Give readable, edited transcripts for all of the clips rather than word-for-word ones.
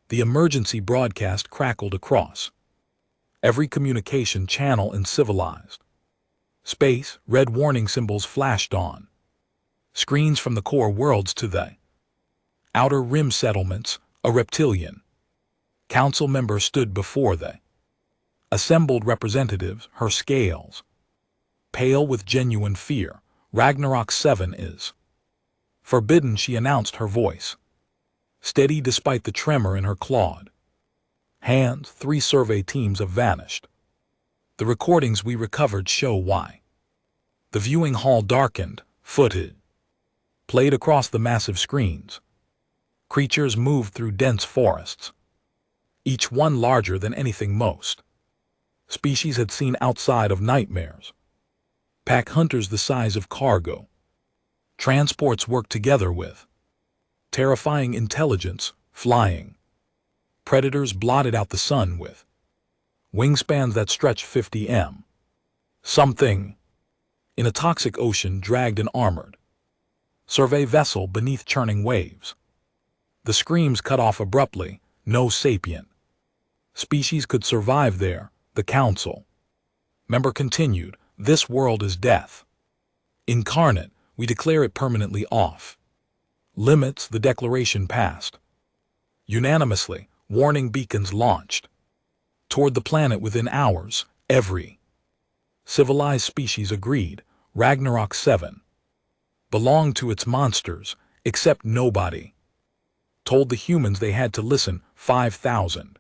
The emergency broadcast crackled across every communication channel in civilized space. Red warning symbols flashed on screens from the core worlds to the outer rim settlements. A reptilian council member stood before the assembled representatives, her scales pale with genuine fear. Ragnarok 7 is forbidden, she announced, her voice steady despite the tremor in her clawed hands. 3 survey teams have vanished. The recordings we recovered show why. The viewing hall darkened. Footage played across the massive screens. Creatures moved through dense forests, each one larger than anything most species had seen outside of nightmares. Pack hunters the size of cargo transports worked together with terrifying intelligence. Flying predators blotted out the sun with wingspans that stretched 50 m. Something in a toxic ocean dragged an armored survey vessel beneath churning waves. The screams cut off abruptly. No sapient species could survive there. The council member continued, this world is death incarnate. We declare it permanently off limits. The declaration passed unanimously. Warning beacons launched toward the planet within hours. Every civilized species agreed. Ragnarok 7 belonged to its monsters, except nobody told the humans they had to listen. 5,000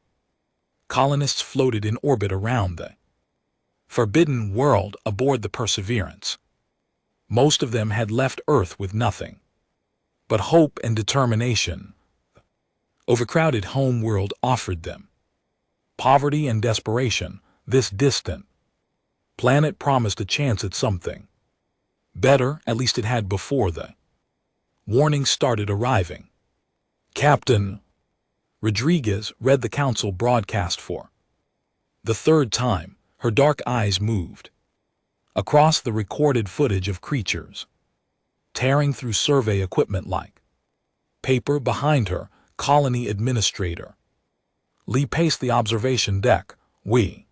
colonists floated in orbit around the forbidden world aboard the Perseverance. Most of them had left Earth with nothing but hope and determination. The overcrowded home world offered them poverty and desperation. This distant planet promised a chance at something better, at least it had before the warnings started arriving. Captain Rodriguez read the council broadcast for the 3rd time. Her dark eyes moved across the recorded footage of creatures tearing through survey equipment like paper. Behind her, colony administrator Lee paced the observation deck. We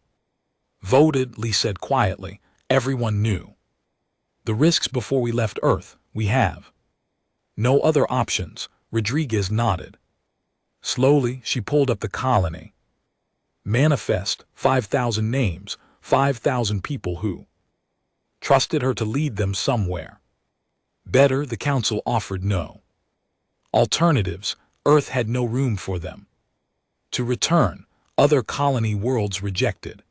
voted, Lee said quietly. Everyone knew the risks before we left Earth. We have no other options. Rodriguez nodded. Slowly, she pulled up the colony manifest. 5,000 names, 5,000 people who trusted her to lead them somewhere better. The council offered no alternatives. Earth had no room for them to return. Other colony worlds rejected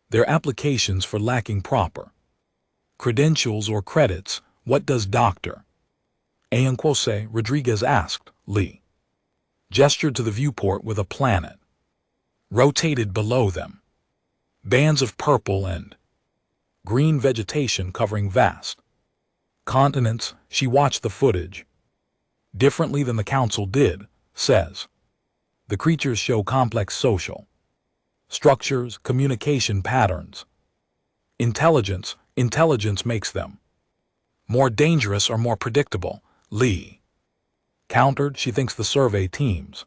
their applications for lacking proper credentials or credits. What does Dr. Ayanquose? Rodriguez asked. Lee gestured to the viewport with a planet rotated below them. Bands of purple and green vegetation covering vast continents. She watched the footage differently than the council did. Says the creatures show complex social structures, communication patterns, intelligence. Intelligence makes them more dangerous or more predictable. Lee countered. She thinks the survey teams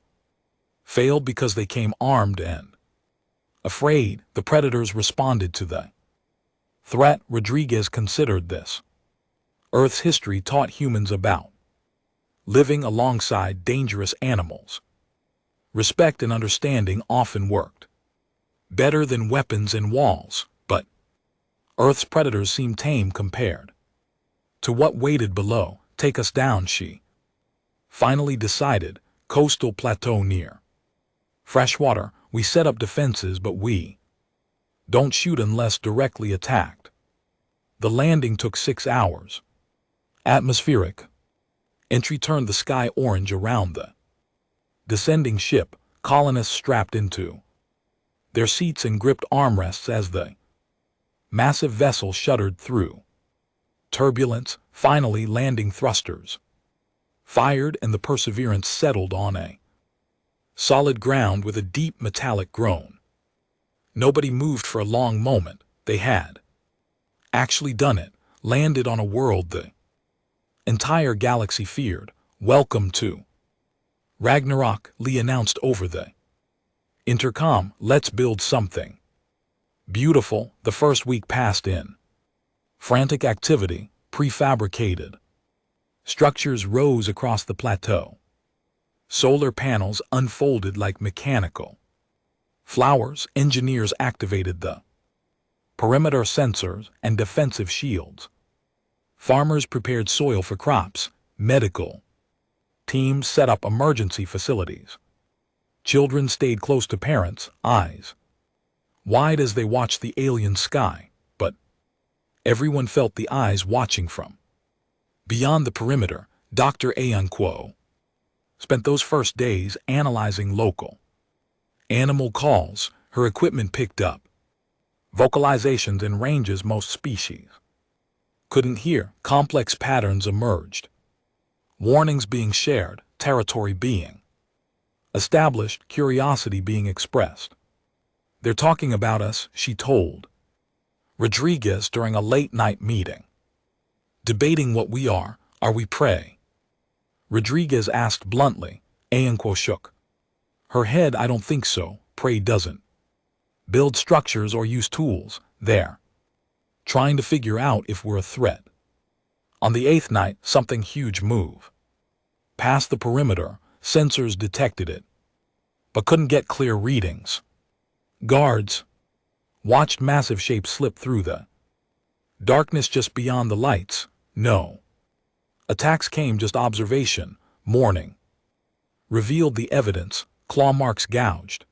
failed because they came armed and afraid. The predators responded to the threat. Rodriguez considered this. Earth's history taught humans about living alongside dangerous animals. Respect and understanding often worked better than weapons and walls, but Earth's predators seemed tame compared to what waited below. Take us down, she finally decided. Coastal plateau near freshwater. We set up defenses, but we don't shoot unless directly attacked. The landing took 6 hours. Atmospheric entry turned the sky orange around the descending ship. Colonists strapped into their seats and gripped armrests as the massive vessel shuddered through turbulence. Finally, landing thrusters fired and the Perseverance settled on a solid ground with a deep metallic groan. Nobody moved for a long moment. They had actually done it. Landed on a world the entire galaxy feared. Welcome to Ragnarok, Lee announced over the intercom. Let's build something beautiful. The first week passed in frantic activity, prefabricated structures rose across the plateau. Solar panels unfolded like mechanical flowers. Engineers activated the perimeter sensors and defensive shields. Farmers prepared soil for crops. Medical teams set up emergency facilities. Children stayed close to parents, eyes wide as they watched the alien sky, but everyone felt the eyes watching from beyond the perimeter. Dr. Ayan Kuo spent those first days analyzing local animal calls. Her equipment picked up vocalizations in ranges most species couldn't hear. Complex patterns emerged, warnings being shared, territory being established, curiosity being expressed. They're talking about us, she told Rodriguez during a late-night meeting. Debating what we are we prey? Rodriguez asked bluntly. Ayanquo shook her head. I don't think so. Prey doesn't build structures or use tools. They're trying to figure out if we're a threat. On the 8th night, something huge moved past the perimeter. Sensors detected it, but couldn't get clear readings. Guards watched massive shapes slip through the darkness just beyond the lights. No attacks came, just observation. Morning revealed the evidence. Claw marks gouged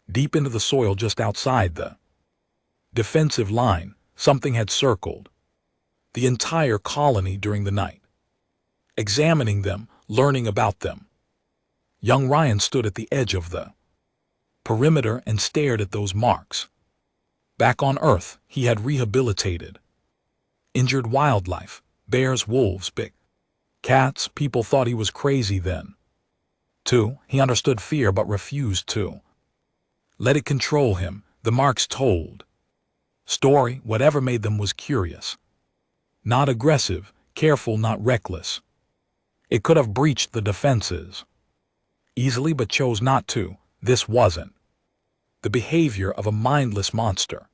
deep into the soil just outside the defensive line. Something had circled the entire colony during the night. Examining them, learning about them, young Ryan stood at the edge of the perimeter and stared at those marks. Back on Earth, he had rehabilitated injured wildlife, bears, wolves, big cats. People thought he was crazy then. Too, he understood fear but refused to let it control him. The marks told story. Whatever made them was curious, not aggressive, careful, not reckless. It could have breached the defenses easily but chose not to. This wasn't the behavior of a mindless monster.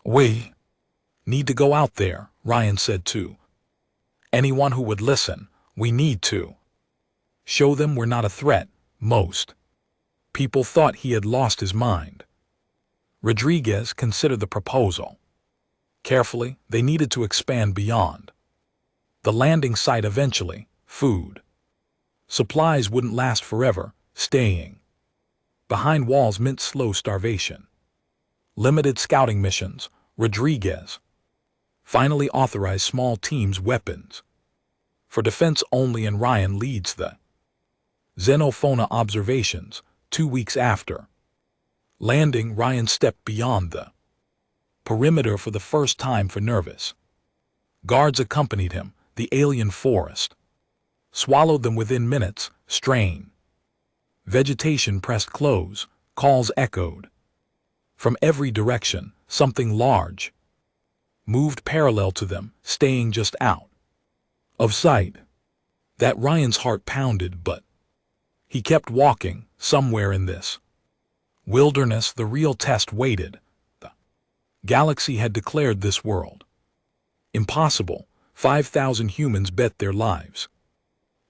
We need to go out there, Ryan said to anyone who would listen. We need to show them we're not a threat. Most people thought he had lost his mind. Rodriguez considered the proposal carefully. They needed to expand beyond the landing site eventually. Food supplies wouldn't last forever. Staying behind walls meant slow starvation. Limited scouting missions. Rodriguez finally authorized small teams, weapons for defense only, and Ryan leads the xenofauna observations. 2 weeks after landing, Ryan stepped beyond the perimeter for the first time. For nervous guards accompanied him. The alien forest swallowed them within minutes. Strain vegetation pressed close. Calls echoed from every direction. Something large moved parallel to them, staying just out of sight. That Ryan's heart pounded, but he kept walking. Somewhere in this wilderness, the real test waited. The galaxy had declared this world impossible. 5,000 humans bet their lives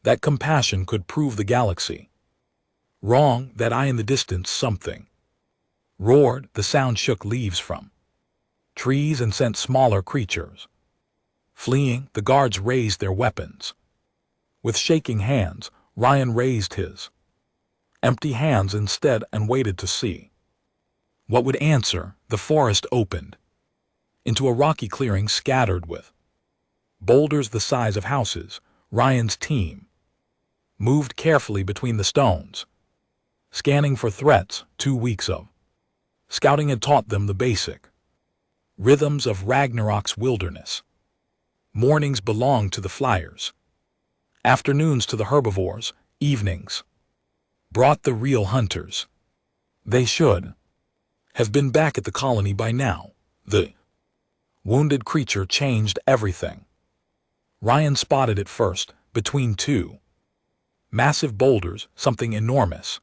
that compassion could prove the galaxy wrong. That eye in the distance, something roared. The sound shook leaves from trees and sent smaller creatures fleeing. The guards raised their weapons. With shaking hands, Ryan raised his empty hands instead and waited to see what would answer. The forest opened into a rocky clearing scattered with boulders the size of houses. Ryan's team moved carefully between the stones, scanning for threats. 2 weeks of scouting had taught them the basic rhythms of Ragnarok's wilderness. Mornings belonged to the flyers, afternoons to the herbivores, evenings brought the real hunters. They should have been back at the colony by now. The wounded creature changed everything. Ryan spotted it first, between two Massive boulders, something enormous,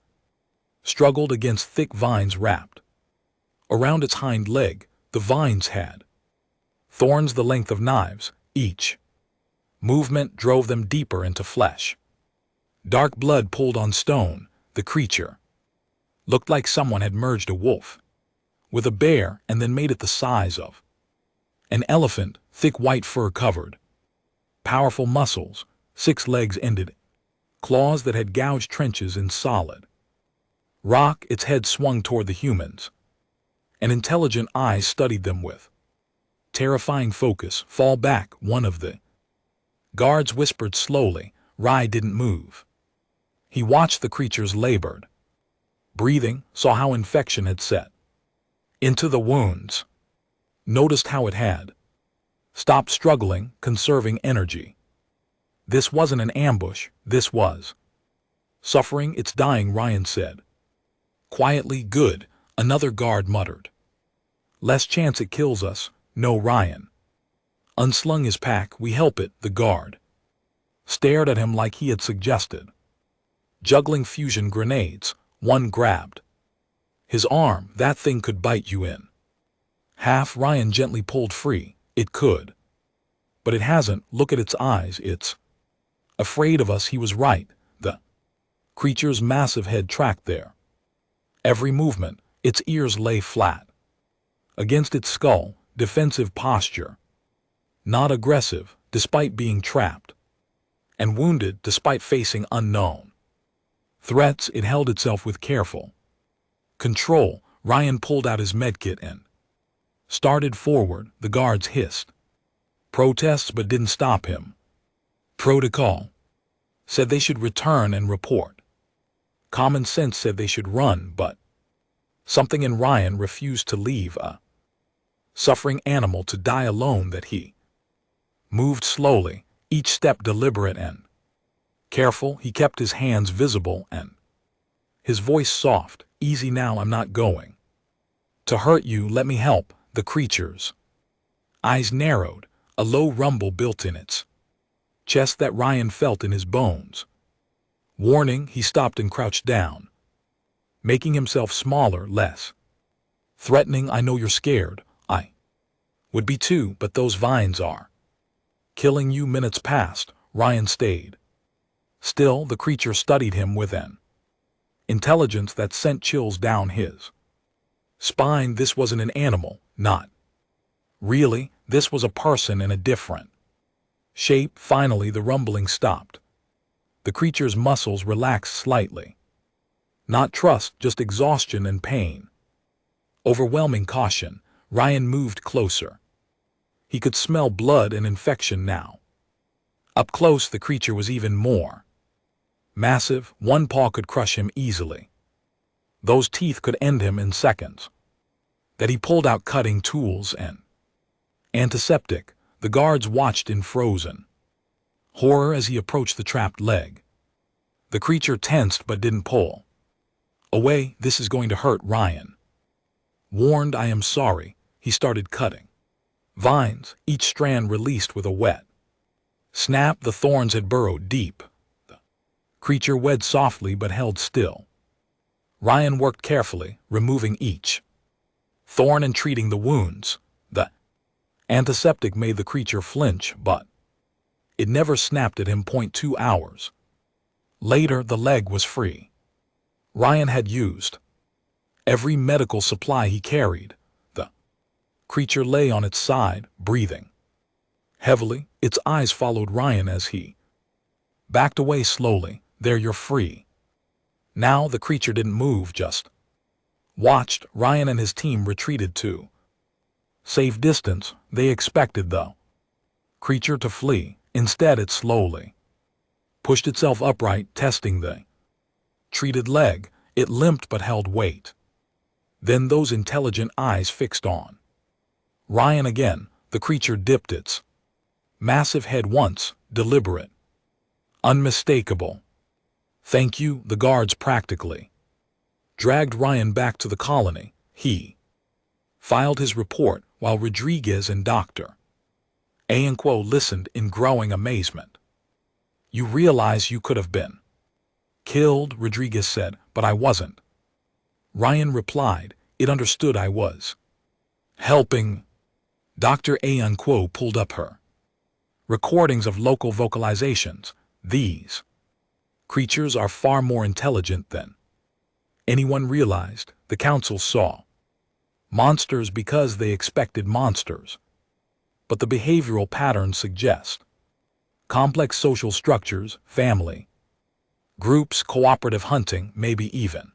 struggled against thick vines wrapped around its hind leg. The vines had thorns the length of knives, each movement drove them deeper into flesh. Dark blood pooled on stone. The creature looked like someone had merged a wolf with a bear and then made it the size of an elephant, thick white fur covered, powerful muscles, 6 legs ended, claws that had gouged trenches in solid rock. Its head swung toward the humans, and intelligent eyes studied them with terrifying focus. Fall back, one of the guards whispered slowly. Rai didn't move. He watched the creature's labored breathing, saw how infection had set into the wounds, noticed how it had stopped struggling, conserving energy. This wasn't an ambush, this was suffering. It's dying, Ryan said quietly. Good, another guard muttered. Less chance it kills us. No. Ryan unslung his pack. We help it. The guard stared at him like he had suggested. Juggling fusion grenades, one grabbed his arm. That thing could bite you in half. Ryan gently pulled free. It could, but it hasn't. Look at its eyes. It's afraid of us. He was right. The creature's massive head tracked their every movement. Its ears lay flat against its skull, defensive posture, not aggressive, despite being trapped, and wounded despite facing unknown threats. It held itself with careful control. Ryan pulled out his medkit and started forward. The guards hissed protests but didn't stop him. Protocol said they should return and report. Common sense said they should run, but something in Ryan refused to leave a suffering animal to die alone. That he moved slowly, each step deliberate and careful. He kept his hands visible and his voice soft. Easy now, I'm not going to hurt you. Let me help. The creature's eyes narrowed, a low rumble built in its chest that Ryan felt in his bones. Warning. He stopped and crouched down, making himself smaller, less threatening. I know you're scared. I would be too, but those vines are killing you. Minutes passed. Ryan stayed still. The creature studied him with an intelligence that sent chills down his spine. This wasn't an animal, not really. This was a person in a different shape. Finally, the rumbling stopped. The creature's muscles relaxed slightly. Not trust, just exhaustion and pain. Overwhelming caution. Ryan moved closer. He could smell blood and infection now. Up close, the creature was even more massive. One paw could crush him easily. Those teeth could end him in seconds. That he pulled out cutting tools and antiseptic. The guards watched in frozen horror as he approached the trapped leg. The creature tensed but didn't pull away. This is going to hurt, Ryan warned. I am sorry. He started cutting vines, each strand released with a wet snap. The thorns had burrowed deep. The creature wed softly but held still. Ryan worked carefully, removing each thorn and treating the wounds. The antiseptic made the creature flinch, but it never snapped at him. 2 hours later, the leg was free. Ryan had used every medical supply he carried. The creature lay on its side, breathing heavily. Its eyes followed Ryan as he backed away slowly. There, you're free now. The creature didn't move, just watched. Ryan and his team retreated to safe distance. They expected the creature to flee. Instead, it slowly pushed itself upright, testing the treated leg. It limped but held weight. Then those intelligent eyes fixed on Ryan again. The creature dipped its massive head once, deliberate, unmistakable. Thank you. The guards practically dragged Ryan back to the colony. He filed his report while Rodriguez and Dr. Ayanquo listened in growing amazement. You realize you could have been Killed, Rodriguez said, but I wasn't. Ryan replied, it understood I was. Helping. Dr. Ayan Kuo pulled up her recordings of local vocalizations. These creatures are far more intelligent than anyone realized. The council saw monsters because they expected monsters. But the behavioral patterns suggest complex social structures, family, groups, cooperative hunting, maybe even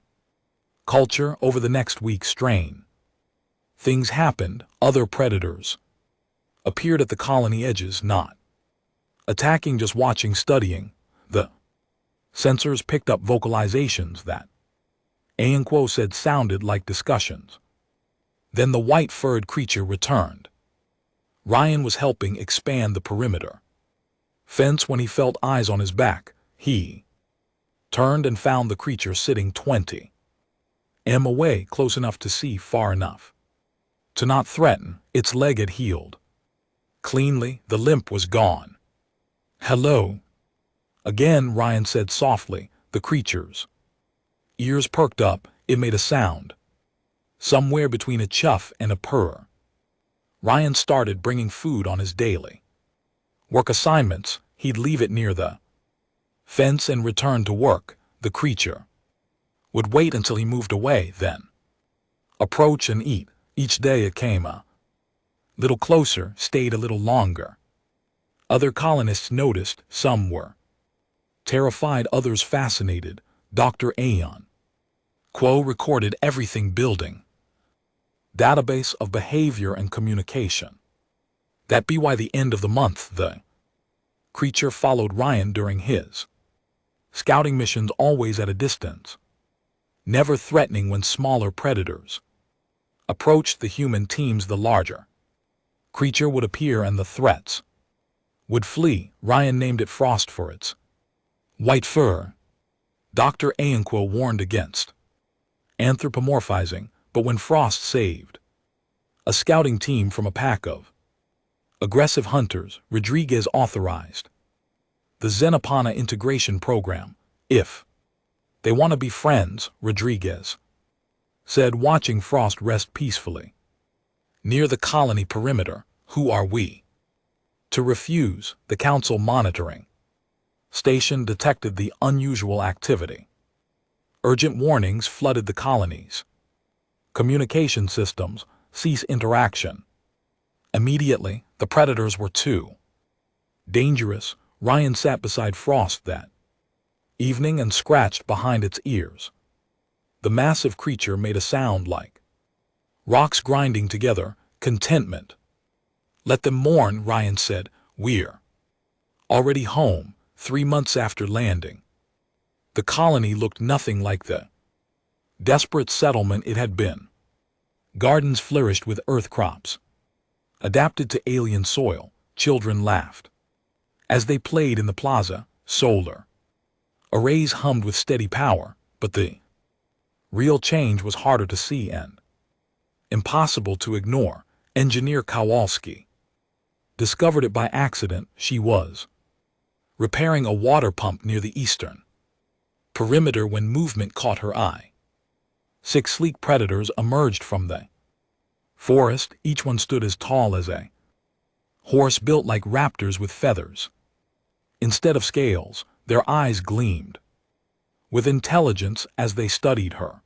culture. Over the next week, strain things happened. Other predators appeared at the colony edges, not attacking, just watching, studying. The sensors picked up vocalizations that Ayan Kuo said sounded like discussions. Then the white-furred creature returned. Ryan was helping expand the perimeter fence when he felt eyes on his back. He turned and found the creature sitting 20 m away, close enough to see, far enough to not threaten. Its leg had healed cleanly. The limp was gone. Hello? Again, Ryan said softly. The creature's ears perked up. It made a sound, somewhere between a chuff and a purr. Ryan started bringing food on his daily work assignments. He'd leave it near the fence and return to work. The creature would wait until he moved away, then approach and eat. Each day it came a little closer, stayed a little longer. Other colonists noticed. Some were terrified, others fascinated. Dr. Ayan Kuo recorded everything, building database of behavior and communication. That by the end of the month, the creature followed Ryan during his scouting missions, always at a distance, never threatening. When smaller predators approached the human teams, the larger creature would appear and the threats would flee. Ryan named it Frost for its white fur. Dr. Ayan Kuo warned against anthropomorphizing, but when Frost saved a scouting team from a pack of aggressive hunters, Rodriguez authorized the Xenopana integration program. If they want to be friends, Rodriguez said, watching Frost rest peacefully near the colony perimeter. Who are we to refuse? The council monitoring station detected the unusual activity. Urgent warnings flooded the colony's communication systems. Cease interaction immediately. The predators were too dangerous. Ryan sat beside Frost that evening and scratched behind its ears. The massive creature made a sound like rocks grinding together. Contentment. Let them mourn, Ryan said. We're already home, 3 months after landing. The colony looked nothing like the desperate settlement it had been. Gardens flourished with earth crops adapted to alien soil. Children laughed as they played in the plaza. Solar arrays hummed with steady power, but the real change was harder to see and impossible to ignore. Engineer Kowalski discovered it by accident. She was repairing a water pump near the eastern perimeter when movement caught her eye. 6 sleek predators emerged from the forest. Each one stood as tall as a horse, built like raptors with feathers instead of scales. Their eyes gleamed with intelligence as they studied her.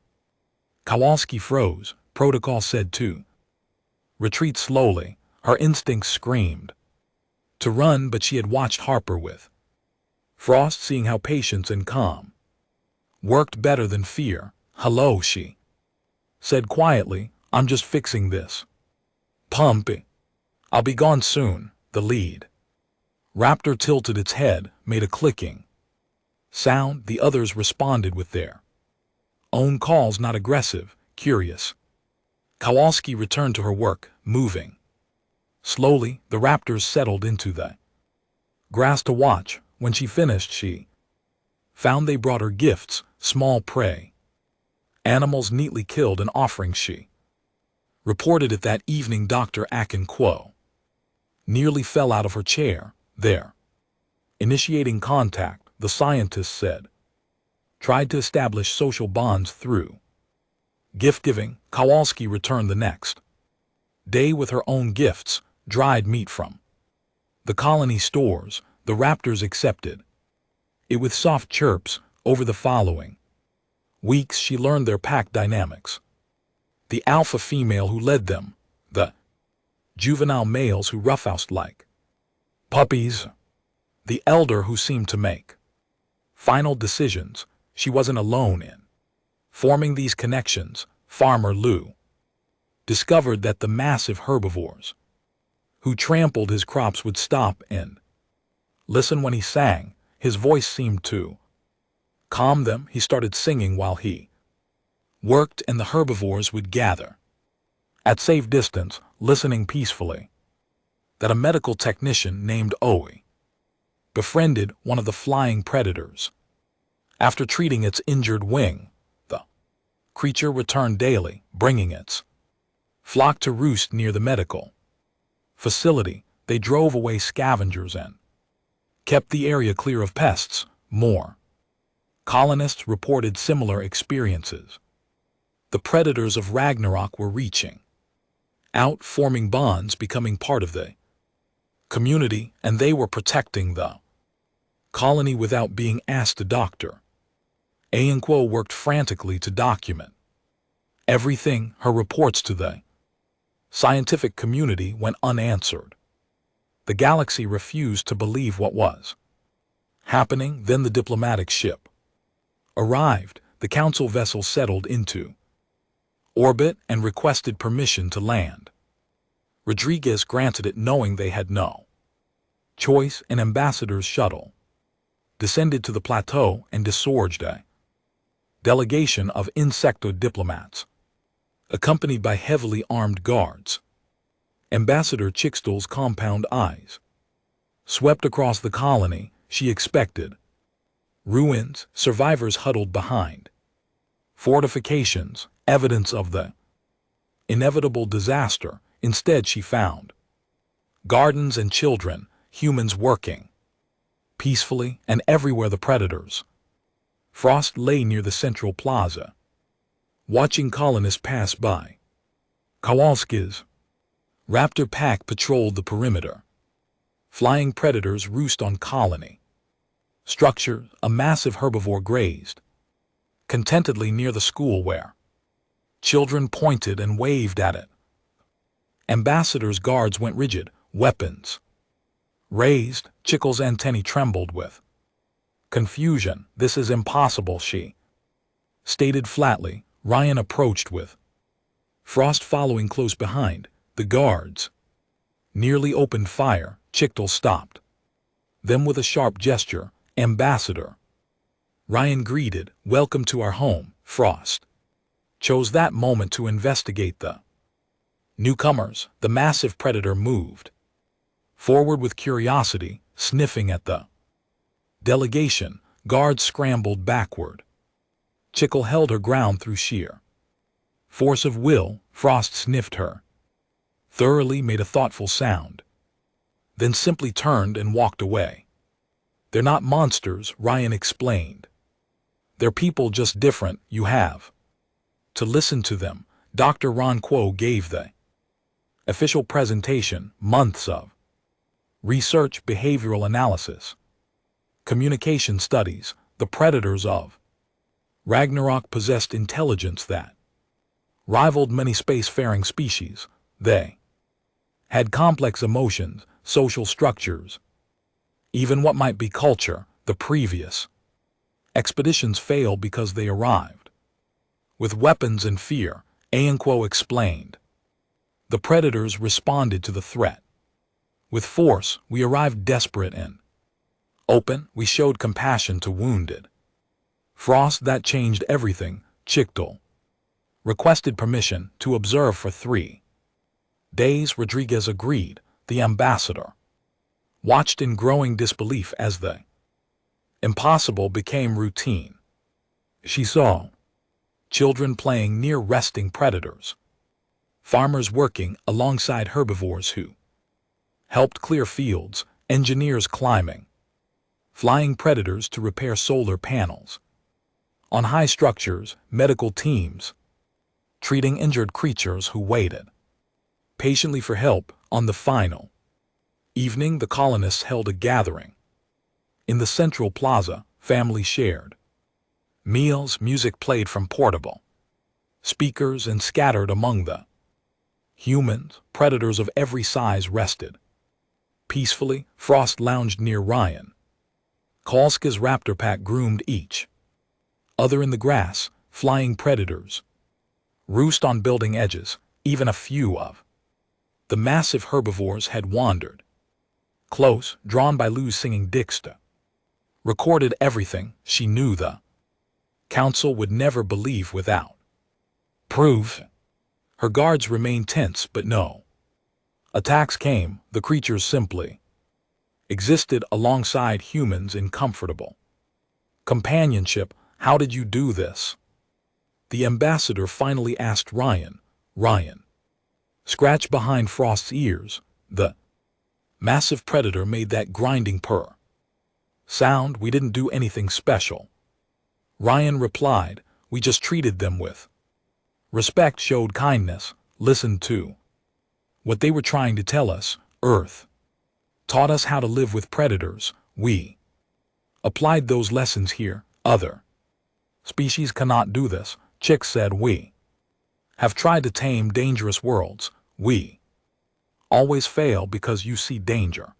Kowalski froze. Protocol said to retreat slowly. Her instincts screamed to run, but she had watched Harper with Frost, seeing how patience and calm worked better than fear. Hello, she said quietly. I'm just fixing this pump. I'll be gone soon. The lead raptor tilted its head, made a clicking sound. The others responded with their own calls, not aggressive, curious. Kowalski returned to her work, moving slowly. The raptors settled into the grass to watch. When she finished, she found they brought her gifts, small prey animals neatly killed, an offering. She reported it that evening. Dr. Ayan Kuo nearly fell out of her chair. There, initiating contact, the scientist said. tried to establish social bonds through gift-giving. Kowalski returned the next day with her own gifts, dried meat from the colony stores. The raptors accepted it with soft chirps. Over the following weeks she learned their pack dynamics. The alpha female who led them, the juvenile males who roughhoused like puppies, the elder who seemed to make final decisions. She wasn't alone in forming these connections. Farmer Lou discovered that the massive herbivores who trampled his crops would stop and listen when he sang. His voice seemed to calm them. He started singing while he worked, and the herbivores would gather at safe distance, listening peacefully. That a medical technician named Owie befriended one of the flying predators. After treating its injured wing, the creature returned daily, bringing its flock to roost near the medical facility. They drove away scavengers and kept the area clear of pests. More colonists reported similar experiences. The predators of Ragnarok were reaching out, forming bonds, becoming part of the community, and they were protecting the colony without being asked. A doctor Ayanquo worked frantically to document everything. Her reports to the scientific community went unanswered. The galaxy refused to believe what was happening. Then the diplomatic ship arrived. The council vessel settled into orbit and requested permission to land. Rodriguez granted it, knowing they had no choice. An ambassador's shuttle descended to the plateau and disorged a delegation of insecto diplomats, accompanied by heavily armed guards. Ambassador Chickstall's compound eyes swept across the colony. She expected ruins, survivors huddled behind fortifications, evidence of the inevitable disaster. Instead, she found gardens and children, humans working peacefully, and everywhere the predators. Frost lay near the central plaza, watching colonists pass by. Kowalski's raptor pack patrolled the perimeter. Flying predators roost on colony structure. A massive herbivore grazed contentedly near the school where children pointed and waved at it. Ambassador's guards went rigid, weapons raised. Chickle's antennae trembled with confusion. This is impossible, she stated flatly. Ryan approached with Frost following close behind. The guards nearly opened fire. Chickle stopped them with a sharp gesture. Ambassador, Ryan greeted. Welcome to our home. Frost chose that moment to investigate the newcomers. The massive predator moved forward with curiosity, sniffing at the delegation. Guards scrambled backward. Chickle held her ground through sheer force of will. Frost sniffed her thoroughly, made a thoughtful sound, then simply turned and walked away. They're not monsters, Ryan explained. They're people, just different. You have to listen to them. Dr. Ron Kuo gave the official presentation. Months of research, behavioral analysis, communication studies. The predators of Ragnarok possessed intelligence that rivaled many spacefaring species. They had complex emotions, social structures, even what might be culture. The previous expeditions failed because they arrived with weapons and fear, Ayanquo explained. The predators responded to the threat with force. We arrived desperate and open. We showed compassion to wounded. Frost, that changed everything. Chickle requested permission to observe for 3 days. Rodriguez agreed. The ambassador watched in growing disbelief as the impossible became routine. She saw children playing near resting predators, farmers working alongside herbivores who helped clear fields, engineers climbing flying predators to repair solar panels. On high structures, medical teams, treating injured creatures who waited patiently for help. On the final evening, the colonists held a gathering. In the central plaza, families shared meals, music played from portable speakers, and scattered among the humans, predators of every size rested peacefully. Frost lounged near Ryan. Kalska's raptor pack groomed each other in the grass. Flying predators roost on building edges. Even a few of the massive herbivores had wandered close, drawn by Lou's singing. Dixta recorded everything. She knew the council would never believe without proof. Her guards remained tense, but no attacks came. The creatures simply existed alongside humans in comfortable companionship. How did you do this? The ambassador finally asked Ryan. Ryan scratched behind Frost's ears. The massive predator made that grinding purr sound. We didn't do anything special, Ryan replied. We just treated them with respect, showed kindness, listened to what they were trying to tell us. Earth taught us how to live with predators. We applied those lessons here. Other species cannot do this, Chick said. We have tried to tame dangerous worlds. We always fail because you see danger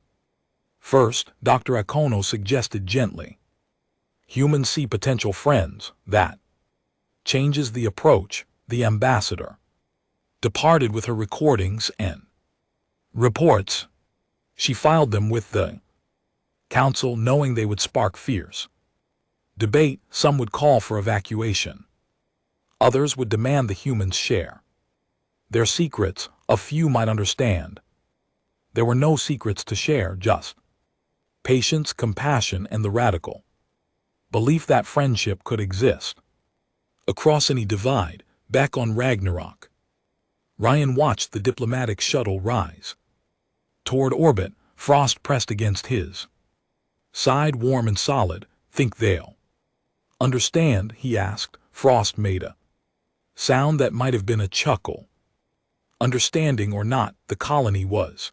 first, Dr. Akono suggested gently. Humans see potential friends. That changes the approach. The ambassador departed with her recordings and reports. She filed them with the council, knowing they would spark fierce debate. Some would call for evacuation. Others would demand the humans share their secrets. A few might understand. There were no secrets to share, just patience, compassion, and the radical belief that friendship could exist across any divide. Back on Ragnarok, Ryan watched the diplomatic shuttle rise toward orbit. Frost pressed against his side, warm and solid. Think they'll understand? He asked. Frost made a sound that might have been a chuckle. Understanding or not, the colony was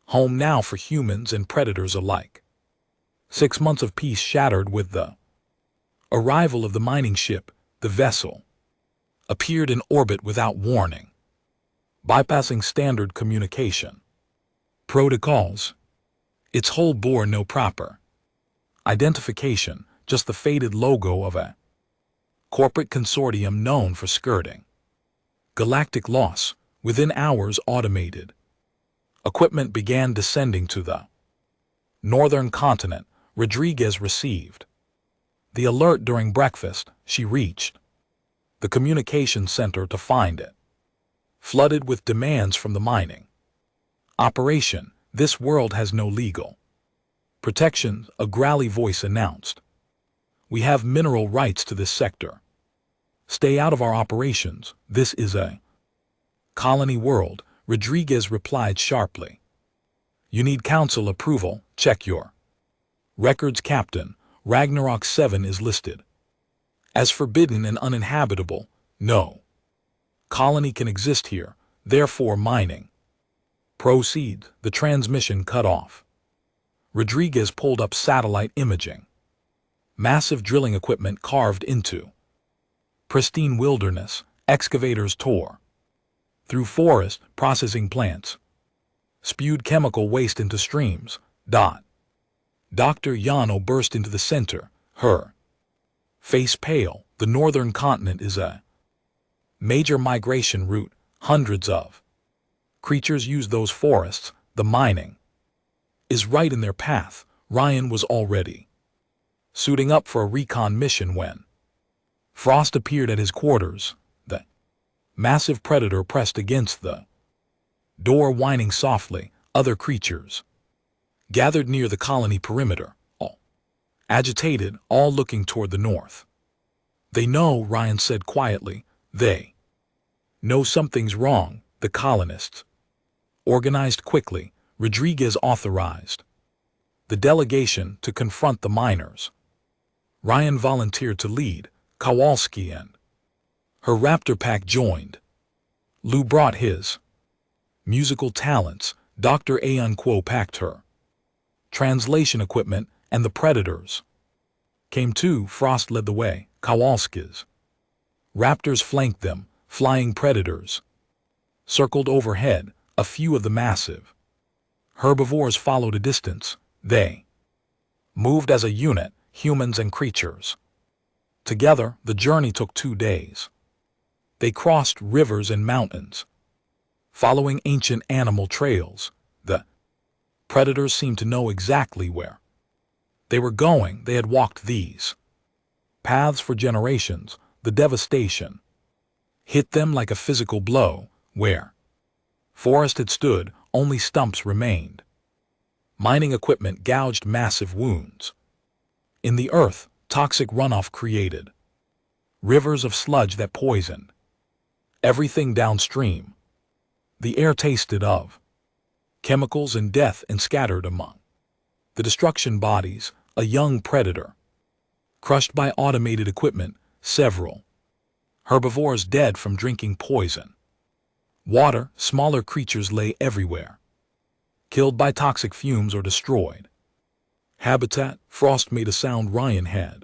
home now for humans and predators alike. 6 months of peace shattered with the arrival of the mining ship. The vessel appeared in orbit without warning, bypassing standard communication protocols. Its hull bore no proper identification, just the faded logo of a corporate consortium known for skirting galactic loss. Within hours, automated equipment began descending to the northern continent. Rodriguez received the alert during breakfast. She reached the communication center to find it flooded with demands from the mining operation. This world has no legal protection, a growly voice announced. We have mineral rights to this sector. Stay out of our operations. This is a colony world, Rodriguez replied sharply. You need council approval. Check your records, Captain. Ragnarok 7 is listed as forbidden and uninhabitable. No colony can exist here, therefore mining proceeds. The transmission cut off. Rodriguez pulled up satellite imaging. Massive drilling equipment carved into pristine wilderness. Excavators tore through forest. Processing plants spewed chemical waste into streams. Dr. Yano burst into the center, her face pale. The northern continent is a major migration route. Hundreds of creatures use those forests. The mining is right in their path. Ryan was already suiting up for a recon mission when Frost appeared at his quarters. The massive predator pressed against the door, whining softly. Other creatures gathered near the colony perimeter, all agitated, all looking toward the north. They know, Ryan said quietly. They know something's wrong. The colonists organized quickly. Rodriguez authorized the delegation to confront the miners. Ryan volunteered to lead. Kowalski and her raptor pack joined. Lou brought his musical talents, Dr. Aunquo packed her translation equipment, and the predators came too. Frost led the way, Kowalski's raptors flanked them, flying predators circled overhead, a few of the massive herbivores followed a distance. They moved as a unit, humans and creatures. Together, the journey took 2 days. They crossed rivers and mountains, following ancient animal trails. The predators seemed to know exactly where they were going. They had walked these paths for generations. The devastation hit them like a physical blow. Where forest had stood, only stumps remained. Mining equipment gouged massive wounds. In the earth, toxic runoff created rivers of sludge that poisoned everything downstream. The air tasted of chemicals and death, and scattered among the destruction bodies, a young predator crushed by automated equipment, several herbivores dead from drinking poison water. Smaller creatures lay everywhere, killed by toxic fumes or destroyed habitat. Frost made a sound Ryan had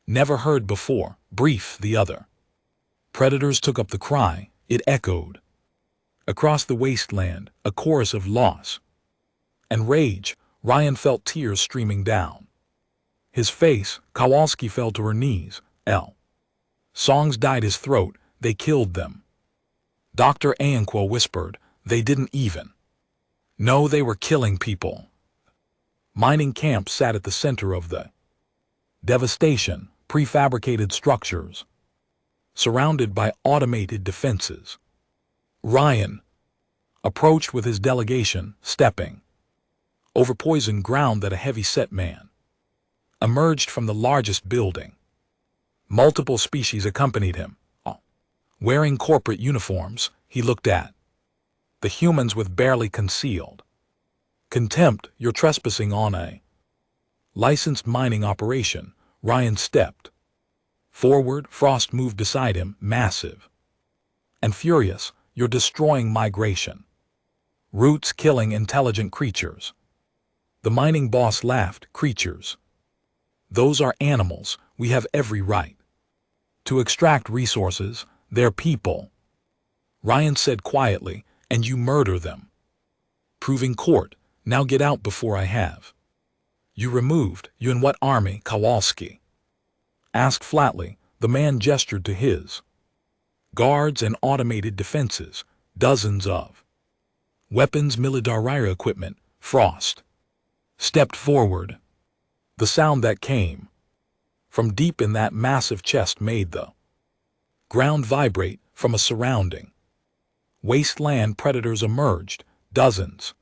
never heard before. Brief. The other predators took up the cry. It echoed across the wasteland, a chorus of loss and rage. Ryan felt tears streaming down his face. Kowalski fell to her knees. Songs dyed his throat. They killed them. Dr. Aunquo whispered, they didn't even know they were killing people. Mining camp sat at the center of the devastation, prefabricated structures, surrounded by automated defenses. Ryan approached with his delegation, stepping over poisoned ground that a heavy-set man emerged from the largest building. Multiple species accompanied him. Wearing corporate uniforms, he looked at the humans with barely concealed contempt. You're trespassing on a licensed mining operation. Ryan stepped forward. Frost moved beside him, massive and furious. You're destroying migration routes, killing intelligent creatures. The mining boss laughed. Creatures? Those are animals. We have every right to extract resources. They're people, Ryan said quietly, and you murder them. Proving court. Now get out before I have you removed. You in what army? Kowalski asked flatly. The man gestured to his guards and automated defenses, dozens of weapons, military equipment. Frost stepped forward. The sound that came from deep in that massive chest made the ground vibrate. From a surrounding wasteland, predators emerged, dozens,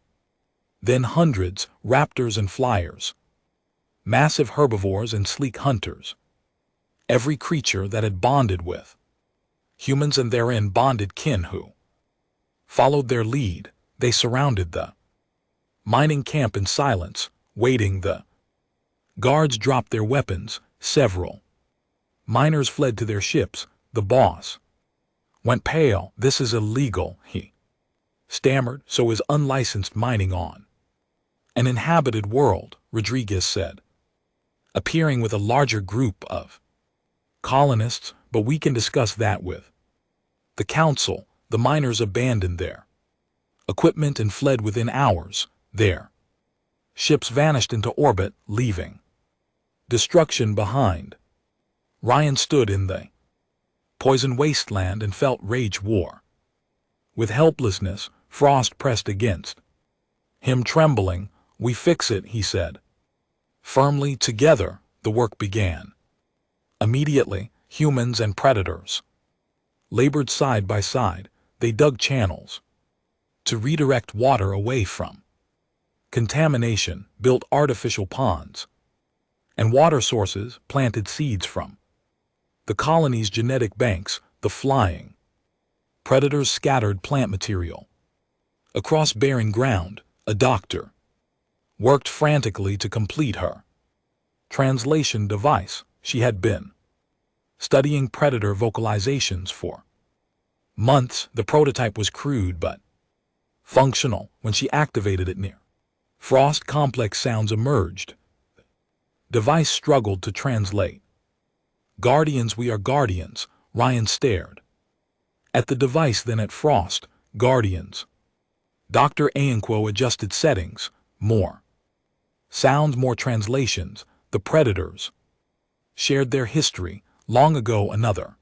then hundreds, raptors and flyers, massive herbivores and sleek hunters. Every creature that had bonded with humans and therein bonded kin who followed their lead. They surrounded the mining camp in silence, waiting. The guards dropped their weapons. Several miners fled to their ships. The boss went pale. This is illegal, he stammered. So is unlicensed mining on an inhabited world, Rodriguez said, appearing with a larger group of colonists. But we can discuss that with the council. The miners abandoned their equipment and fled within hours. Their ships vanished into orbit, leaving destruction behind. Ryan stood in the poison wasteland and felt rage war. With helplessness, Frost pressed against him, trembling. We fix it, he said firmly. Together, the work began. Immediately, humans and predators labored side by side. They dug channels to redirect water away from contamination, built artificial ponds and water sources, planted seeds from the colony's genetic banks. The flying predators scattered plant material across barren ground. A doctor worked frantically to complete her translation device. She had been studying predator vocalizations for months. The prototype was crude but functional. When she activated it near Frost, complex sounds emerged. Device struggled to translate. Guardians, we are guardians. Ryan stared at the device, then at Frost. Guardians. Dr. Ayanquo adjusted settings. More sounds, more translations. The predators shared their history. Long ago, another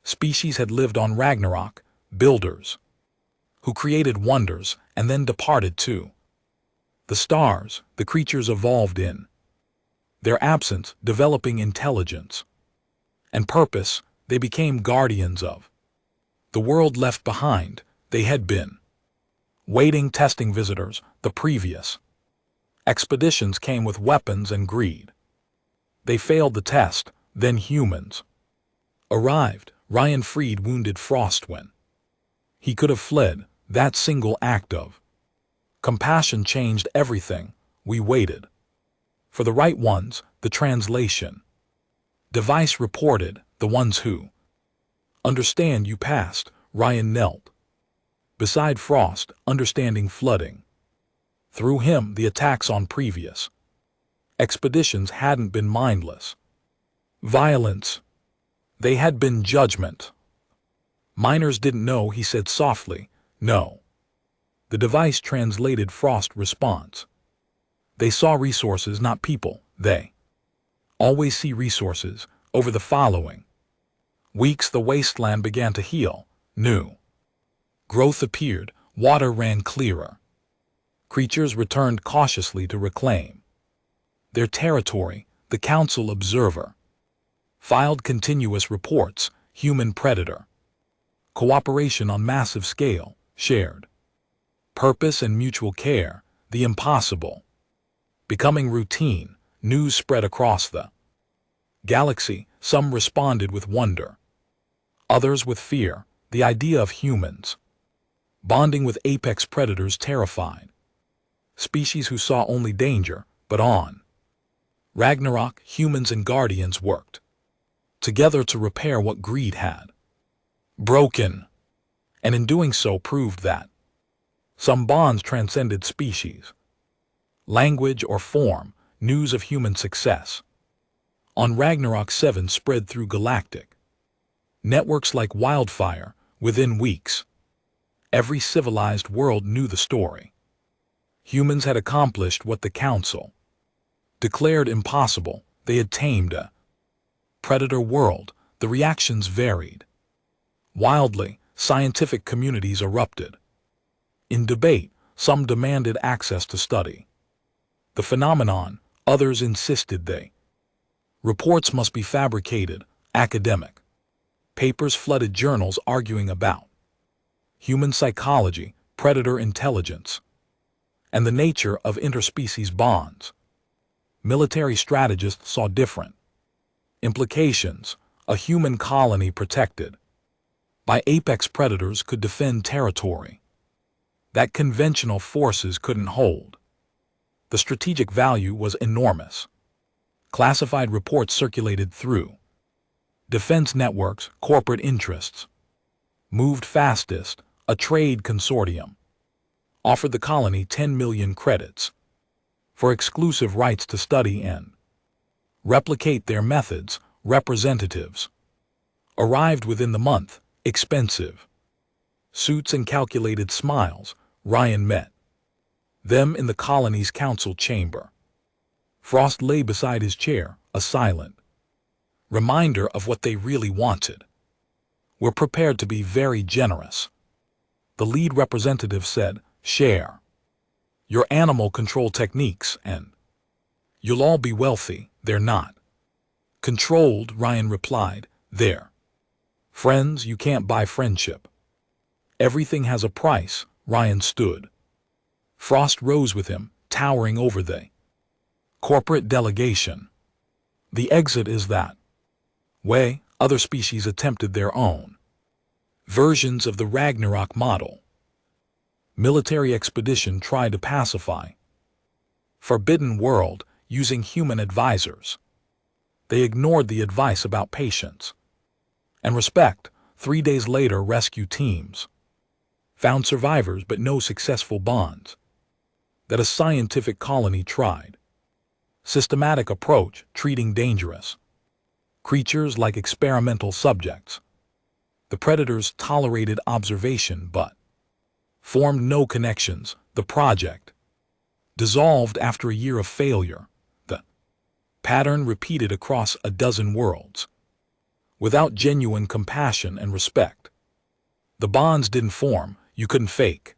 species had lived on Ragnarok, builders who created wonders and then departed too. The stars, the creatures evolved in their absence, developing intelligence and purpose. They became guardians of the world left behind. They had been waiting, testing visitors. The previous expeditions came with weapons and greed. They failed the test. Then humans arrived. Ryan freed wounded Frost when he could have fled. That single act of compassion changed everything. We waited for the right ones. The translation device reported, the ones who understand you passed. Ryan knelt beside Frost, understanding flooding. Through him, the attacks on previous expeditions hadn't been mindless violence. They had been judgment. Miners didn't know, he said softly. No. The device translated Frost's response. They saw resources, not people. They always see resources. Over the following weeks, the wasteland began to heal. New growth appeared. Water ran clearer. Creatures returned cautiously to reclaim their territory. The council observer filed continuous reports. Human predator cooperation on massive scale, shared purpose and mutual care. The impossible becoming routine. News spread across the galaxy. Some responded with wonder, others with fear. The idea of humans bonding with apex predators terrified species who saw only danger. But on Ragnarok, humans and guardians worked together to repair what greed had broken, and in doing so proved that some bonds transcended species, language, or form. News of human success on Ragnarok 7 spread through galactic networks like wildfire. Within weeks, every civilized world knew the story. Humans had accomplished what the Council declared impossible. They had tamed a predator world. The reactions varied wildly. Scientific communities erupted in debate. Some demanded access to study the phenomenon. Others insisted they reports must be fabricated. Academic papers flooded journals arguing about human psychology, predator intelligence, and the nature of interspecies bonds. Military strategists saw different implications. A human colony protected by apex predators could defend territory that conventional forces couldn't hold. The strategic value was enormous. Classified reports circulated through defense networks. Corporate interests moved fastest. A trade consortium offered the colony 10 million credits for exclusive rights to study and replicate their methods. Representatives arrived within the month. Expensive suits and calculated smiles. Ryan met them in the colony's council chamber. Frost lay beside his chair, a silent reminder of what they really wanted. We're prepared to be very generous, the lead representative said. Share your animal control techniques and you'll all be wealthy. They're not controlled, Ryan replied. They're friends. You can't buy friendship. Everything has a price. Ryan stood. Frost rose with him, towering over the corporate delegation. The exit is that way. Other species attempted their own versions of the Ragnarok model. Military expedition tried to pacify forbidden world using human advisors. They ignored the advice about patience and respect. 3 days later, rescue teams found survivors but no successful bonds that a scientific colony tried. Systematic approach, treating dangerous creatures like experimental subjects. The predators tolerated observation but formed no connections. The project dissolved after a year of failure. The pattern repeated across a dozen worlds. Without genuine compassion and respect, the bonds didn't form. You couldn't fake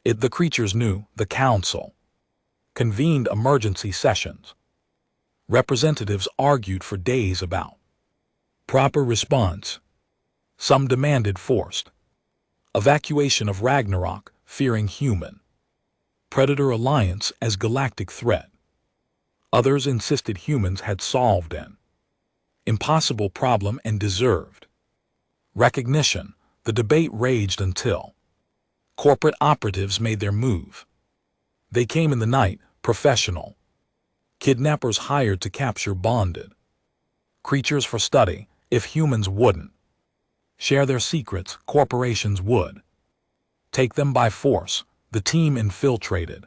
it. The creatures knew. The council convened emergency sessions. Representatives argued for days about proper response. Some demanded forced evacuation of Ragnarok, fearing human predator alliance as galactic threat. Others insisted humans had solved an impossible problem and deserved recognition. The debate raged until corporate operatives made their move. They came in the night, professional kidnappers hired to capture bonded creatures for study. If humans wouldn't share their secrets, corporations would take them by force. The team infiltrated.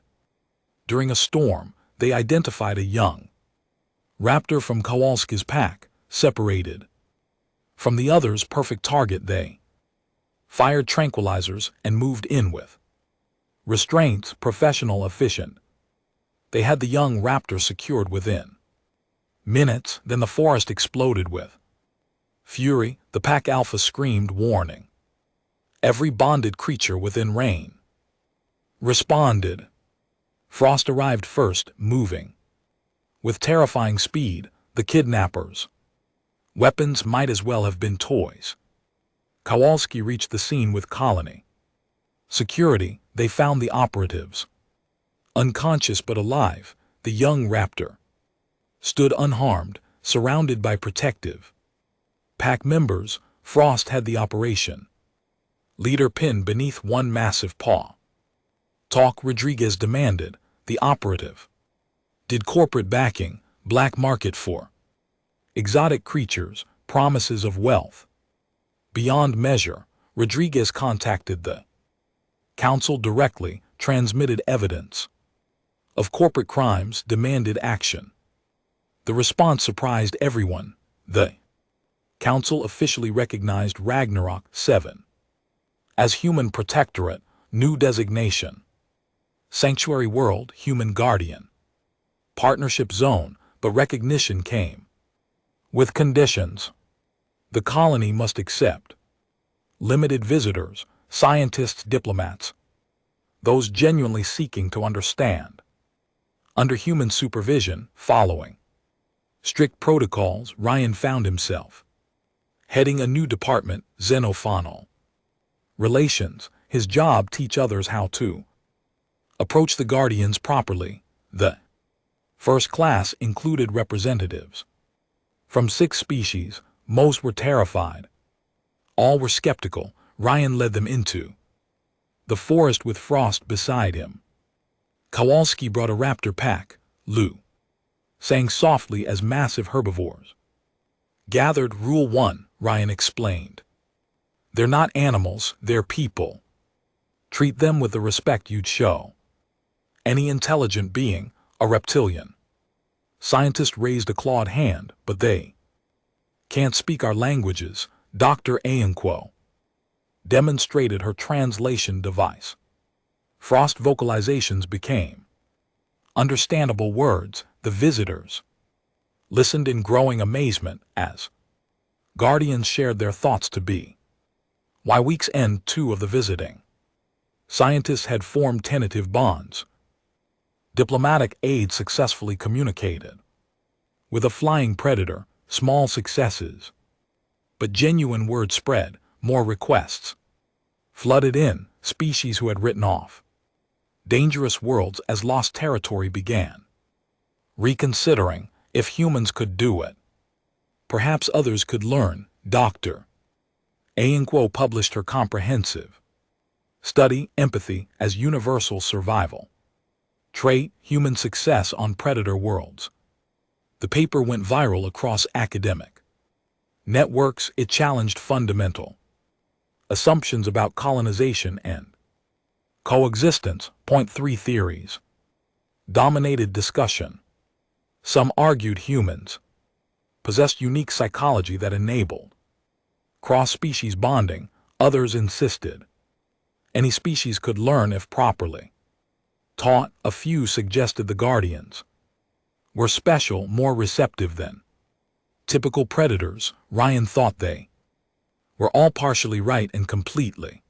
During a storm, they identified a young raptor from Kowalski's pack, separated from the others. Perfect target. They fired tranquilizers and moved in with restraints, professional, efficient. They had the young raptor secured within minutes. Then the forest exploded with fury. The pack alpha screamed warning. Every bonded creature within range responded. Frost arrived first, moving with terrifying speed. The kidnappers' weapons might as well have been toys. Kowalski reached the scene with colony security. They found the operatives unconscious but alive. The young raptor stood unharmed, surrounded by protective pack members. Frost had the operation leader pinned beneath one massive paw. Talk, Rodriguez demanded. The operative did corporate backing, black market for exotic creatures, promises of wealth beyond measure. Rodriguez contacted the council directly, transmitted evidence of corporate crimes, demanded action. The response surprised everyone. The council officially recognized Ragnarok 7 as human protectorate, new designation. Sanctuary world, human guardian. Partnership zone, but recognition came with conditions. The colony must accept limited visitors, scientists, diplomats, those genuinely seeking to understand. Under human supervision, following strict protocols, Ryan found himself heading a new department, xenofaunal relations. His job, teach others how to approach the guardians properly. The first class included representatives from 6 species. Most were terrified. All were skeptical. Ryan led them into the forest with Frost beside him. Kowalski brought a raptor pack. Lou sang softly as massive herbivores gathered. Rule 1, Ryan explained. They're not animals, they're people. Treat them with the respect you'd show any intelligent being, a reptilian. Scientist raised a clawed hand, but they can't speak our languages. Dr. Ayanquo demonstrated her translation device. Frost vocalizations became understandable words. The visitors listened in growing amazement as guardians shared their thoughts to be. By week's end, 2 of the visiting scientists had formed tentative bonds. Diplomatic aid successfully communicated with a flying predator. Small successes, but genuine word spread. More requests flooded in. Species who had written off dangerous worlds as lost territory began reconsidering. If humans could do it, perhaps others could learn. Dr. Ayanquo published her comprehensive study, Empathy as Universal Survival Trait, Human Success on Predator Worlds. The paper went viral across academic networks. It challenged fundamental assumptions about colonization and coexistence. Point 3 theories dominated discussion. Some argued humans possessed unique psychology that enabled cross-species bonding. Others insisted any species could learn if properly taught. A few suggested the guardians were special, more receptive than typical predators. Ryan thought they were all partially right and completely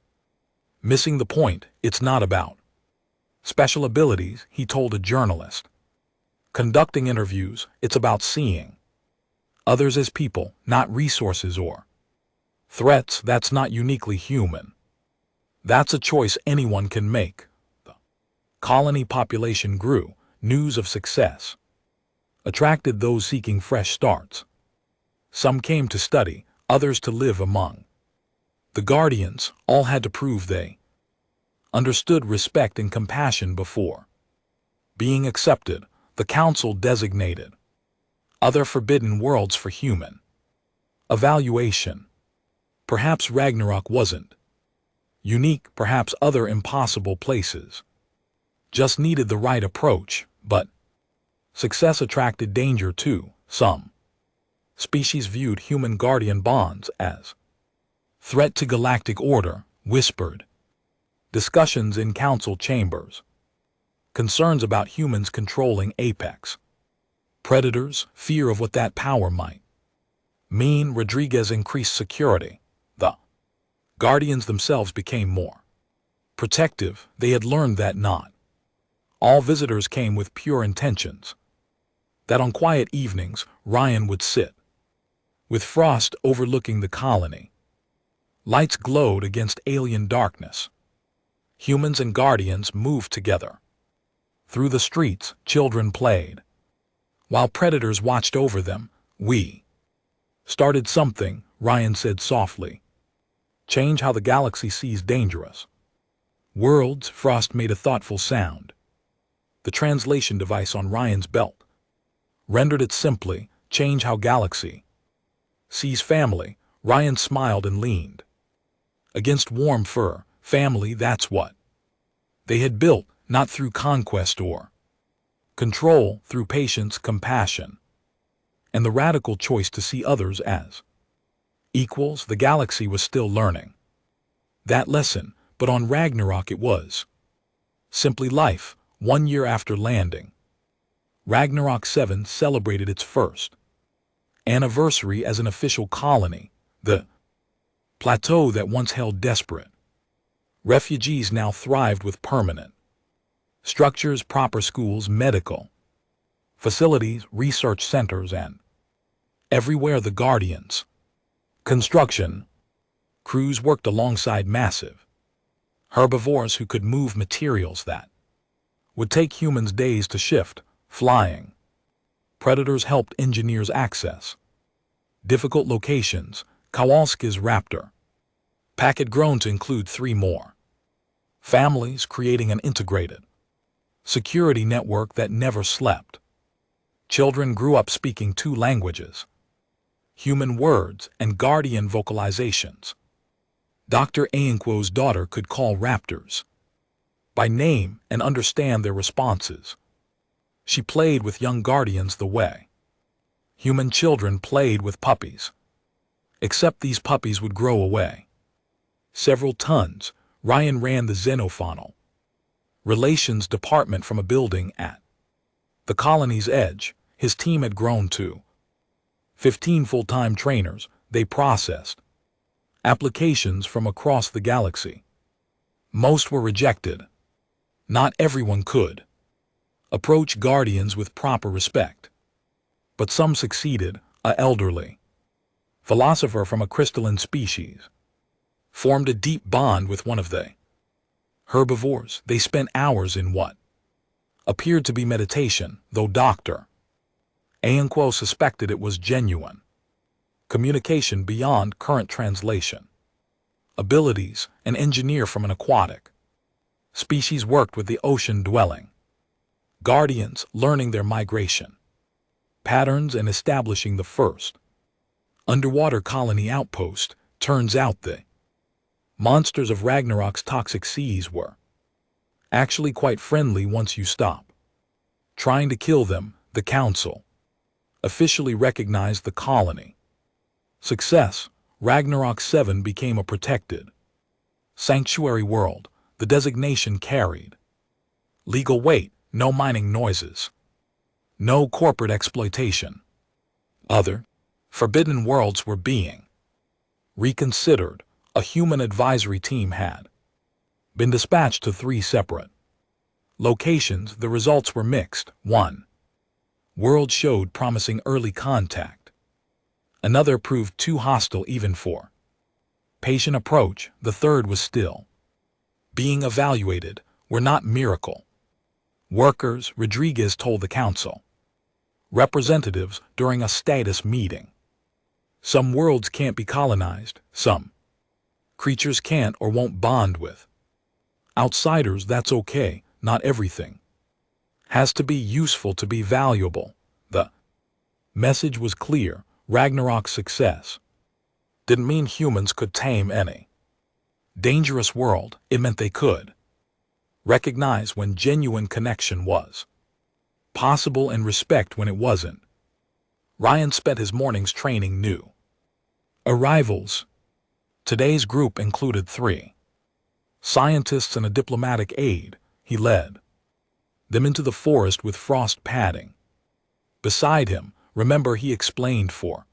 missing the point. It's not about special abilities, he told a journalist conducting interviews. It's about seeing others as people, not resources or threats. That's not uniquely human. That's a choice anyone can make. The colony population grew. News of success attracted those seeking fresh starts. Some came to study, others to live among the guardians. All had to prove they understood respect and compassion before being accepted. The council designated other forbidden worlds for human evaluation. Perhaps Ragnarok wasn't unique, perhaps other impossible places just needed the right approach. But success attracted danger too. Some species viewed human guardian bonds as threat to galactic order. Whispered discussions in council chambers. Concerns about humans controlling apex predators. Fear of what that power might mean. Rodriguez increased security. The guardians themselves became more protective. They had learned that not all visitors came with pure intentions. That on quiet evenings, Ryan would sit with Frost overlooking the colony. Lights glowed against alien darkness. Humans and guardians moved together. Through the streets, children played, while predators watched over them. We started something, Ryan said softly. Change how the galaxy sees dangerous worlds. Frost made a thoughtful sound. The translation device on Ryan's belt rendered it simply. Change how galaxy sees family. Ryan smiled and leaned against warm fur. Family, that's what they had built, not through conquest or control, through patience, compassion, and the radical choice to see others as equals. The galaxy was still learning that lesson, but on Ragnarok it was simply life. 1 year after landing, Ragnarok 7 celebrated its first anniversary as an official colony. The plateau that once held desperate refugees now thrived with permanent structures, proper schools, medical facilities, research centers, and everywhere the Guardians' construction crews worked alongside massive herbivores who could move materials that would take humans days to shift. Flying predators helped engineers access difficult locations. Kowalski's raptor pack had grown to include 3 more families, creating an integrated security network that never slept. Children grew up speaking 2 languages, human words and guardian vocalizations. Dr. Ayanquo's daughter could call raptors by name and understand their responses. She played with young guardians the way human children played with puppies, except these puppies would grow away several tons. Ryan ran the xenofaunal relations department from a building at the colony's edge. His team had grown to 15 full-time trainers. They processed applications from across the galaxy. Most were rejected. Not everyone could approach guardians with proper respect, but some succeeded. An elderly philosopher from a crystalline species formed a deep bond with one of the herbivores. They spent hours in what appeared to be meditation, though Dr. Ayanquo suspected it was genuine communication beyond current translation abilities. An engineer from an aquatic species worked with the ocean-dwelling guardians, learning their migration patterns and establishing the first underwater colony outpost. Turns out the monsters of Ragnarok's toxic seas were actually quite friendly once you stop trying to kill them. The Council officially recognized the colony. Success. Ragnarok 7 became a protected sanctuary world. The designation carried legal weight, no mining noises, no corporate exploitation. Other forbidden worlds were being reconsidered. A human advisory team had been dispatched to 3 separate locations. The results were mixed. One world showed promising early contact. Another proved too hostile even for patient approach. The third was still being evaluated. We're not miracle workers, Rodriguez told the council representatives during a status meeting. Some worlds can't be colonized. Some creatures can't or won't bond with outsiders. That's okay. Not everything has to be useful to be valuable. The message was clear. Ragnarok's success didn't mean humans could tame any dangerous world. It meant they could recognize when genuine connection was possible and respect when it wasn't. Ryan spent his mornings training new arrivals. Today's group included 3 scientists and a diplomatic aide. He led them into the forest with Frost padding beside him. Remember, he explained for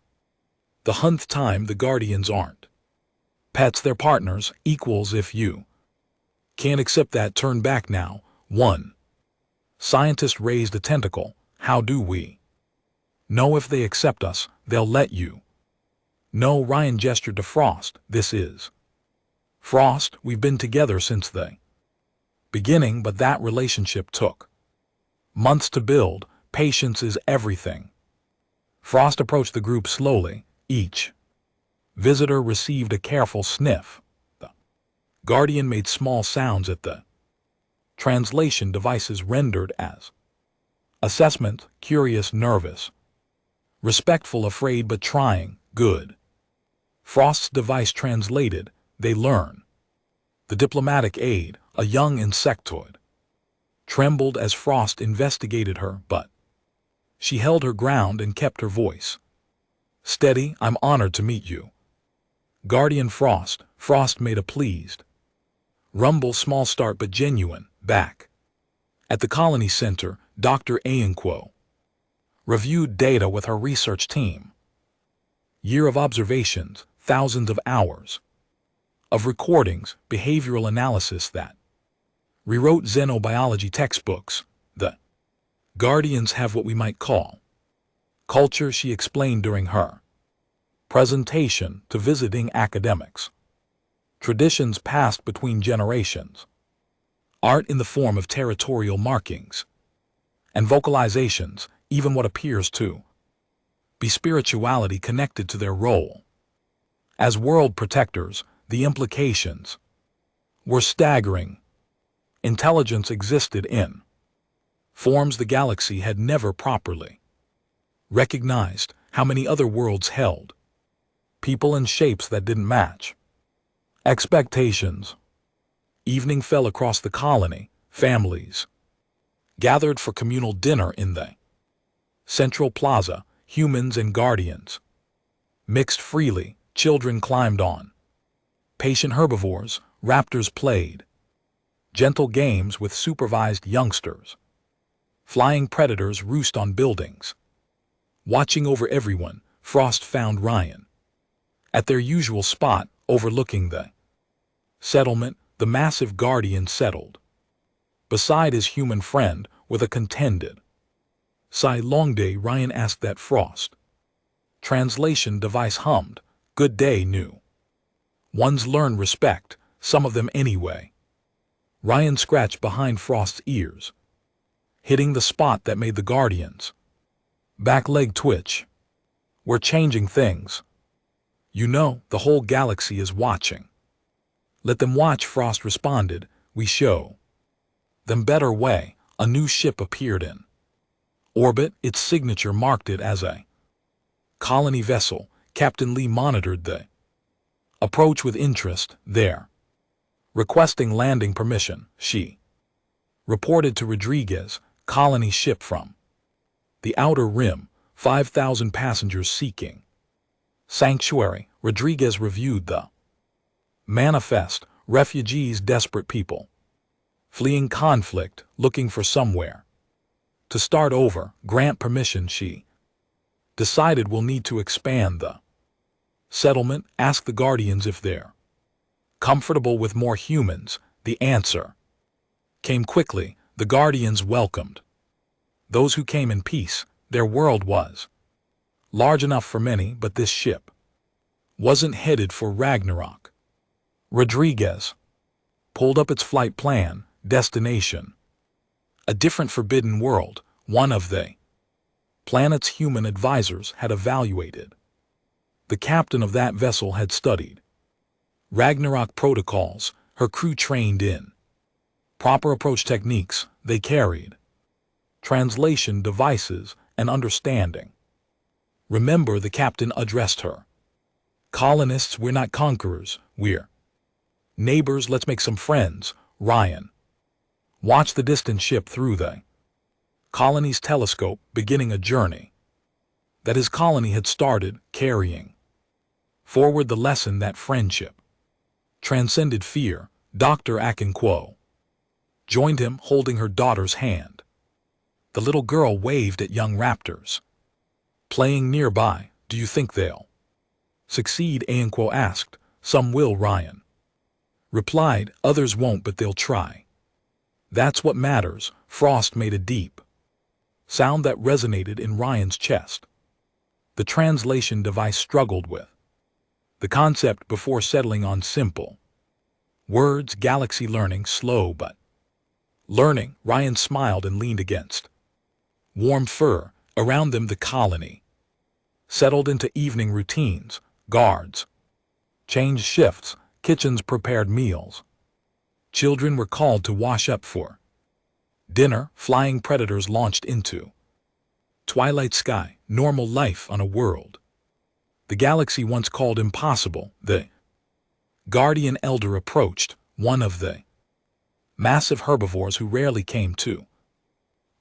the 100th time, the Guardians aren't pets, they're partners, equals. If you can't accept that, turn back now. One scientist raised a tentacle. How do we know if they accept us? They'll let you know. Ryan gestured to Frost. This is Frost. We've been together since the beginning, but that relationship took months to build. Patience is everything. Frost approached the group slowly. Each visitor received a careful sniff. The Guardian made small sounds at the translation devices rendered as assessment. Curious, nervous, respectful, afraid, but trying. Good. Frost's device translated. They learn. The diplomatic aide, a young insectoid, trembled as Frost investigated her, but she held her ground and kept her voice steady. I'm honored to meet you, Guardian Frost. Frost made a pleased rumble. Small start, but genuine. Back at the colony center, Dr. Ayenquo reviewed data with her research team. Year of observations, thousands of hours of recordings, behavioral analysis that rewrote xenobiology textbooks. The Guardians have what we might call culture, she explained during her presentation to visiting academics. Traditions passed between generations. Art in the form of territorial markings and vocalizations, even what appears to be spirituality connected to their role as world protectors. The implications were staggering. Intelligence existed in forms the galaxy had never properly recognized. How many other worlds held people in shapes that didn't match expectations? Evening fell across the colony. Families gathered for communal dinner in the central plaza. Humans and Guardians mixed freely. Children climbed on patient herbivores. Raptors played gentle games with supervised youngsters. Flying predators roost on buildings. Watching over everyone, Frost found Ryan at their usual spot, overlooking the settlement. The massive Guardian settled beside his human friend with a contented sigh. Long day, Ryan asked. That Frost translation device hummed. Good day, new ones learn respect, some of them anyway. Ryan scratched behind Frost's ears, hitting the spot that made the Guardians' back leg twitch. We're changing things. You know, the whole galaxy is watching. Let them watch, Frost responded. We show them better way. A new ship appeared in Orbit, its signature marked it as a colony vessel. Captain Lee monitored the approach with interest there. Requesting landing permission, she reported to Rodriguez, colony ship from the outer rim, 5,000 passengers seeking sanctuary. Rodriguez reviewed the manifest, refugees, desperate people fleeing conflict, looking for somewhere to start over. Grant permission. She decided we'll need to expand the settlement. Ask the Guardians if they're comfortable with more humans. The answer came quickly. The Guardians welcomed those who came in peace. Their world was large enough for many, but this ship wasn't headed for Ragnarok. Rodriguez pulled up its flight plan. Destination: a different forbidden world. One of the planet's human advisors had evaluated. The captain of that vessel had studied Ragnarok protocols. Her crew trained in proper approach techniques. They carried translation devices and understanding. Remember, the captain addressed her. Colonists, we're not conquerors. We're neighbors. Let's make some friends. Ryan watched the distant ship through the colony's telescope, beginning a journey that his colony had started, carrying forward the lesson that friendship transcended fear. Dr. Akinquo joined him, holding her daughter's hand. The little girl waved at young raptors playing nearby. Do you think they'll succeed? Akinquo asked. Some will, Ryan replied. Others won't, but they'll try. That's what matters. Frost made a deep sound that resonated in Ryan's chest. The translation device struggled with the concept before settling on simple words. Galaxy learning, slow but learning. Ryan smiled and leaned against warm fur. Around them, the colony settled into evening routines. Guards changed shifts. Kitchens prepared meals. Children were called to wash up for dinner. Flying predators launched into twilight sky. Normal life on a world the galaxy once called impossible. The guardian elder approached, one of the massive herbivores who rarely came to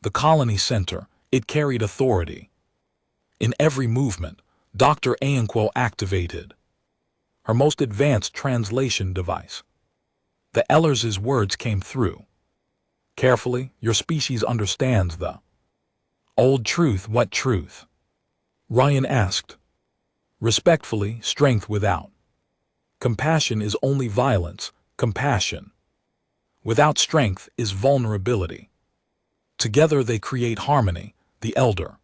the colony center. It carried authority in every movement. Dr. Akinquo activated her most advanced translation device. The Ellers's words came through carefully. Your species understands the old truth. What truth? Ryan asked. Respectfully, strength without compassion is only violence. Compassion without strength is vulnerability. Together they create harmony. The elder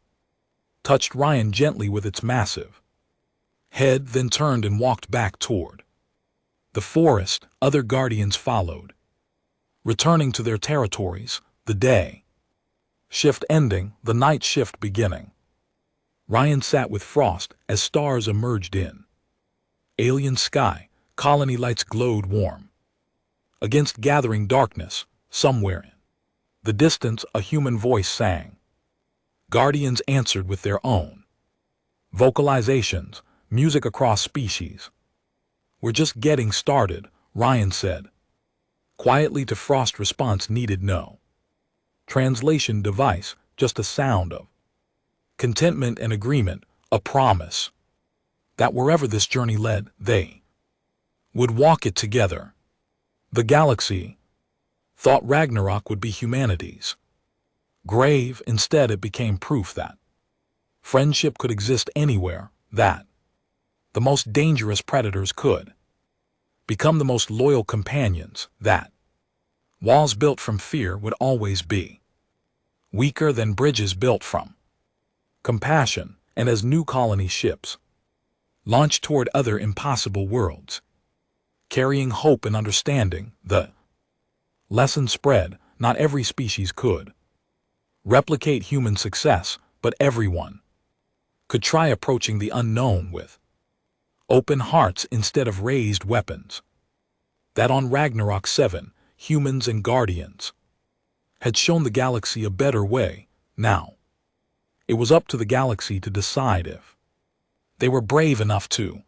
touched Ryan gently with its massive head, then turned and walked back toward the forest. Other guardians followed, returning to their territories. The day shift ending, the night shift beginning. Ryan sat with Frost as stars emerged in alien sky. Colony lights glowed warm against gathering darkness. Somewhere in the distance, a human voice sang. Guardians answered with their own vocalizations. Music across species. We're just getting started, Ryan said quietly to Frost. Response needed no translation device, just a sound of contentment and agreement, a promise that wherever this journey led, they would walk it together. The galaxy thought Ragnarok would be humanity's grave. Instead, it became proof that friendship could exist anywhere, that the most dangerous predators could become the most loyal companions, that walls built from fear would always be weaker than bridges built from compassion. And as new colony ships launched toward other impossible worlds, carrying hope and understanding, the lesson spread. Not every species could replicate human success, but everyone could try approaching the unknown with open hearts instead of raised weapons. That on Ragnarok 7, humans and guardians had shown the galaxy a better way. Now, It was up to the galaxy to decide if they were brave enough to